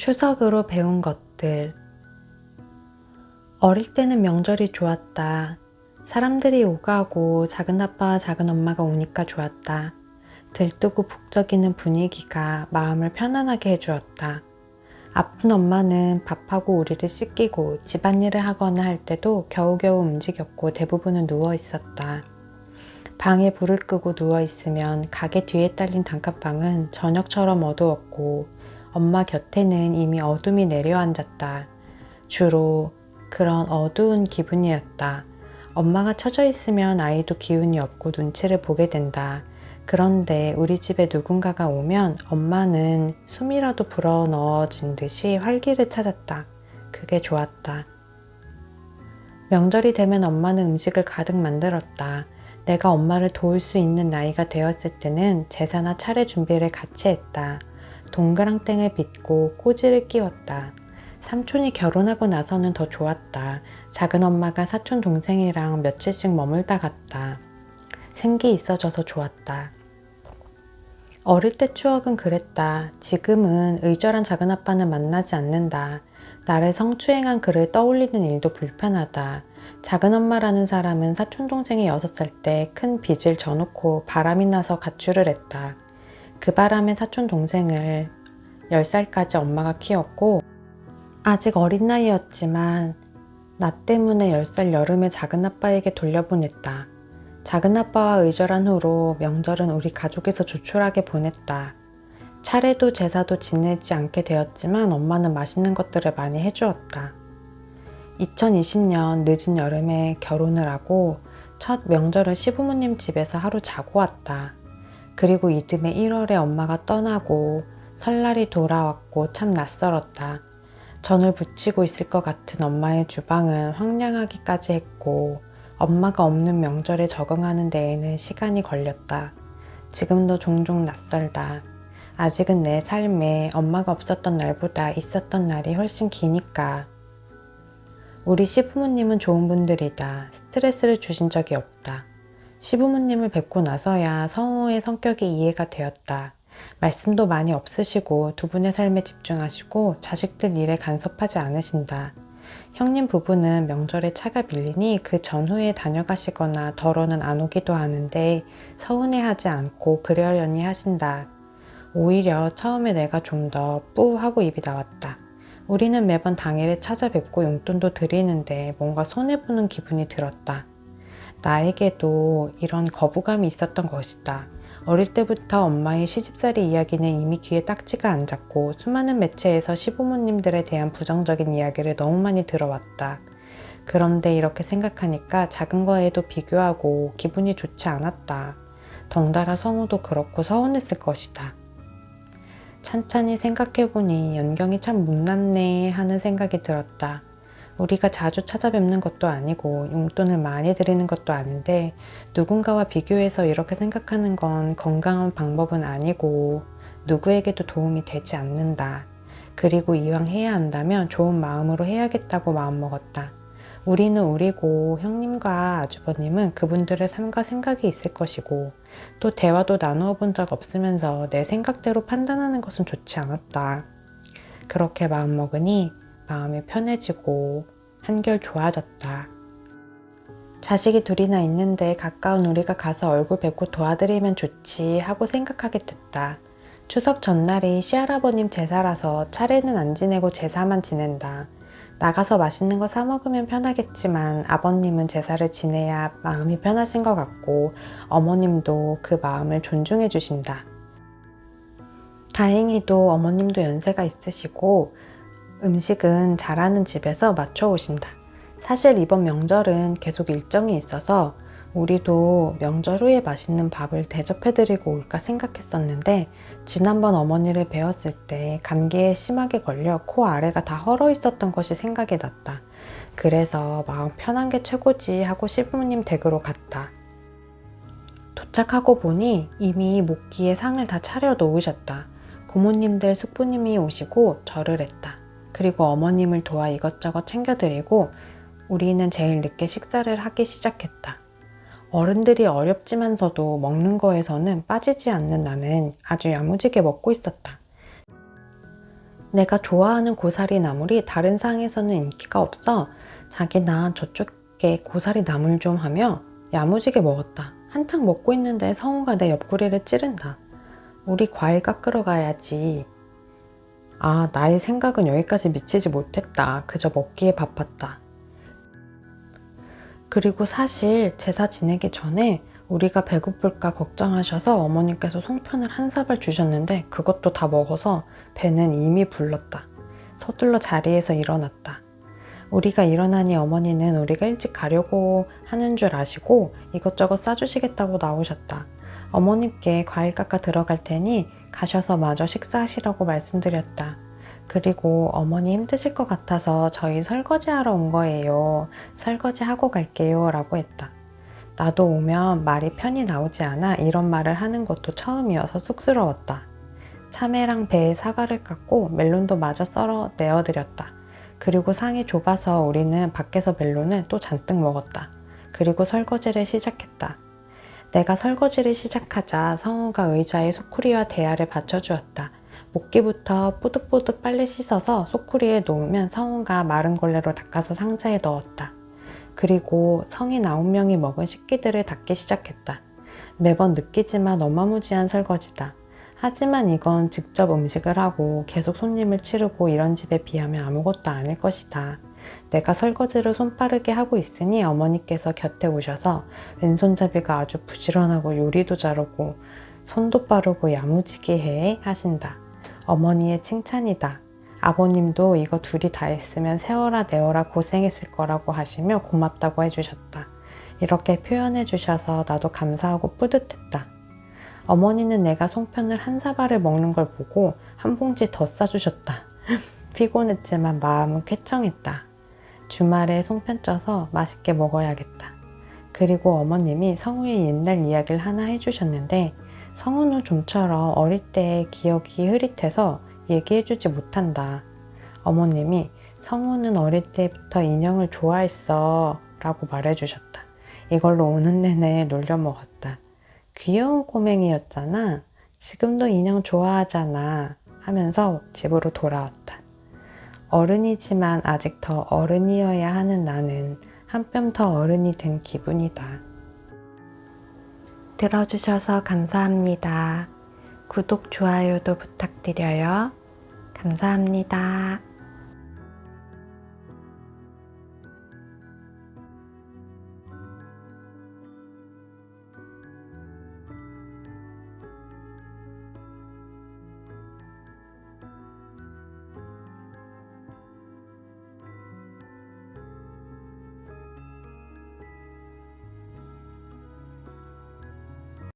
추석으로 배운 것들. 어릴 때는 명절이 좋았다. 사람들이 오가고 작은아빠와 작은엄마가 오니까 좋았다. 들뜨고 북적이는 분위기가 마음을 편안하게 해주었다. 아픈 엄마는 밥하고 우리를 씻기고 집안일을 하거나 할 때도 겨우겨우 움직였고 대부분은 누워 있었다. 방에 불을 끄고 누워 있으면 가게 뒤에 딸린 단칸방은 저녁처럼 어두웠고 엄마 곁에는 이미 어둠이 내려앉았다. 주로 그런 어두운 기분이었다. 엄마가 처져 있으면 아이도 기운이 없고 눈치를 보게 된다. 그런데 우리 집에 누군가가 오면 엄마는 숨이라도 불어넣어진 듯이 활기를 찾았다. 그게 좋았다. 명절이 되면 엄마는 음식을 가득 만들었다. 내가 엄마를 도울 수 있는 나이가 되었을 때는 제사나 차례 준비를 같이 했다. 동그랑땡을 빚고 꼬지를 끼웠다. 삼촌이 결혼하고 나서는 더 좋았다. 작은 엄마가 사촌 동생이랑 며칠씩 머물다 갔다. 생기 있어져서 좋았다. 어릴 때 추억은 그랬다. 지금은 의절한 작은아빠는 만나지 않는다. 나를 성추행한 그를 떠올리는 일도 불편하다. 작은엄마라는 사람은 사촌동생이 6살 때 큰 빚을 져놓고 바람이 나서 가출을 했다. 그 바람에 사촌동생을 10살까지 엄마가 키웠고 아직 어린 나이였지만 나 때문에 10살 여름에 작은아빠에게 돌려보냈다. 작은아빠와 의절한 후로 명절은 우리 가족에서 조촐하게 보냈다. 차례도 제사도 지내지 않게 되었지만 엄마는 맛있는 것들을 많이 해주었다. 2020년 늦은 여름에 결혼을 하고 첫 명절을 시부모님 집에서 하루 자고 왔다. 그리고 이듬해 1월에 엄마가 떠나고 설날이 돌아왔고 참 낯설었다. 전을 부치고 있을 것 같은 엄마의 주방은 황량하기까지 했고 엄마가 없는 명절에 적응하는 데에는 시간이 걸렸다. 지금도 종종 낯설다. 아직은 내 삶에 엄마가 없었던 날보다 있었던 날이 훨씬 기니까. 우리 시부모님은 좋은 분들이다. 스트레스를 주신 적이 없다. 시부모님을 뵙고 나서야 성우의 성격이 이해가 되었다. 말씀도 많이 없으시고 두 분의 삶에 집중하시고 자식들 일에 간섭하지 않으신다. 형님 부부는 명절에 차가 밀리니 그 전후에 다녀가시거나 덜어는 안 오기도 하는데 서운해하지 않고 그러려니 하신다. 오히려 처음에 내가 좀 더 뿌 하고 입이 나왔다. 우리는 매번 당일에 찾아뵙고 용돈도 드리는데 뭔가 손해보는 기분이 들었다. 나에게도 이런 거부감이 있었던 것이다. 어릴 때부터 엄마의 시집살이 이야기는 이미 귀에 딱지가 앉았고 수많은 매체에서 시부모님들에 대한 부정적인 이야기를 너무 많이 들어왔다. 그런데 이렇게 생각하니까 작은 거에도 비교하고 기분이 좋지 않았다. 덩달아 성우도 그렇고 서운했을 것이다. 찬찬히 생각해보니 연경이 참 못났네 하는 생각이 들었다. 우리가 자주 찾아뵙는 것도 아니고 용돈을 많이 드리는 것도 아닌데 누군가와 비교해서 이렇게 생각하는 건 건강한 방법은 아니고 누구에게도 도움이 되지 않는다. 그리고 이왕 해야 한다면 좋은 마음으로 해야겠다고 마음먹었다. 우리는 우리고 형님과 아주버님은 그분들의 삶과 생각이 있을 것이고 또 대화도 나누어 본 적 없으면서 내 생각대로 판단하는 것은 좋지 않았다. 그렇게 마음먹으니 마음이 편해지고 한결 좋아졌다. 자식이 둘이나 있는데 가까운 우리가 가서 얼굴 뵙고 도와드리면 좋지 하고 생각하게 됐다. 추석 전날이 시할아버님 제사라서 차례는 안 지내고 제사만 지낸다. 나가서 맛있는 거 사 먹으면 편하겠지만 아버님은 제사를 지내야 마음이 편하신 것 같고 어머님도 그 마음을 존중해 주신다. 다행히도 어머님도 연세가 있으시고 음식은 잘하는 집에서 맞춰 오신다. 사실 이번 명절은 계속 일정이 있어서 우리도 명절 후에 맛있는 밥을 대접해드리고 올까 생각했었는데 지난번 어머니를 뵈었을 때 감기에 심하게 걸려 코 아래가 다 헐어 있었던 것이 생각이 났다. 그래서 마음 편한 게 최고지 하고 시부모님 댁으로 갔다. 도착하고 보니 이미 목기에 상을 다 차려 놓으셨다. 고모님들 숙부님이 오시고 절을 했다. 그리고 어머님을 도와 이것저것 챙겨드리고 우리는 제일 늦게 식사를 하기 시작했다. 어른들이 어렵지만서도 먹는 거에서는 빠지지 않는 나는 아주 야무지게 먹고 있었다. 내가 좋아하는 고사리 나물이 다른 상에서는 인기가 없어 자기나 저쪽에 고사리 나물 좀 하며 야무지게 먹었다. 한창 먹고 있는데 성우가 내 옆구리를 찌른다. 우리 과일 깎으러 가야지. 아, 나의 생각은 여기까지 미치지 못했다. 그저 먹기에 바빴다. 그리고 사실 제사 지내기 전에 우리가 배고플까 걱정하셔서 어머님께서 송편을 한 사발 주셨는데 그것도 다 먹어서 배는 이미 불렀다. 서둘러 자리에서 일어났다. 우리가 일어나니 어머니는 우리가 일찍 가려고 하는 줄 아시고 이것저것 싸주시겠다고 나오셨다. 어머님께 과일 깎아 들어갈 테니 가셔서 마저 식사하시라고 말씀드렸다. 그리고 어머니 힘드실 것 같아서 저희 설거지하러 온 거예요. 설거지하고 갈게요 라고 했다. 나도 오면 말이 편히 나오지 않아 이런 말을 하는 것도 처음이어서 쑥스러웠다. 참외랑 배에 사과를 깎고 멜론도 마저 썰어 내어드렸다. 그리고 상이 좁아서 우리는 밖에서 멜론을 또 잔뜩 먹었다. 그리고 설거지를 시작했다. 내가 설거지를 시작하자 성우가 의자에 소쿠리와 대야를 받쳐주었다. 목기부터 뽀득뽀득 빨리 씻어서 소쿠리에 놓으면 성우가 마른 걸레로 닦아서 상자에 넣었다. 그리고 성인 9명이 먹은 식기들을 닦기 시작했다. 매번 느끼지만 어마무지한 설거지다. 하지만 이건 직접 음식을 하고 계속 손님을 치르고 이런 집에 비하면 아무것도 아닐 것이다. 내가 설거지를 손빠르게 하고 있으니 어머니께서 곁에 오셔서 왼손잡이가 아주 부지런하고 요리도 잘하고 손도 빠르고 야무지게 해 하신다. 어머니의 칭찬이다. 아버님도 이거 둘이 다 했으면 세워라 내어라 고생했을 거라고 하시며 고맙다고 해주셨다. 이렇게 표현해 주셔서 나도 감사하고 뿌듯했다. 어머니는 내가 송편을 한 사발을 먹는 걸 보고 한 봉지 더 싸주셨다. 피곤했지만 마음은 쾌청했다. 주말에 송편 쪄서 맛있게 먹어야겠다. 그리고 어머님이 성우의 옛날 이야기를 하나 해주셨는데 성우는 좀처럼 어릴 때의 기억이 흐릿해서 얘기해주지 못한다. 어머님이 성우는 어릴 때부터 인형을 좋아했어 라고 말해주셨다. 이걸로 오는 내내 놀려 먹었다. 귀여운 꼬맹이였잖아. 지금도 인형 좋아하잖아 하면서 집으로 돌아왔다. 어른이지만 아직 더 어른이어야 하는 나는 한 뼘 더 어른이 된 기분이다. 들어주셔서 감사합니다. 구독, 좋아요도 부탁드려요. 감사합니다.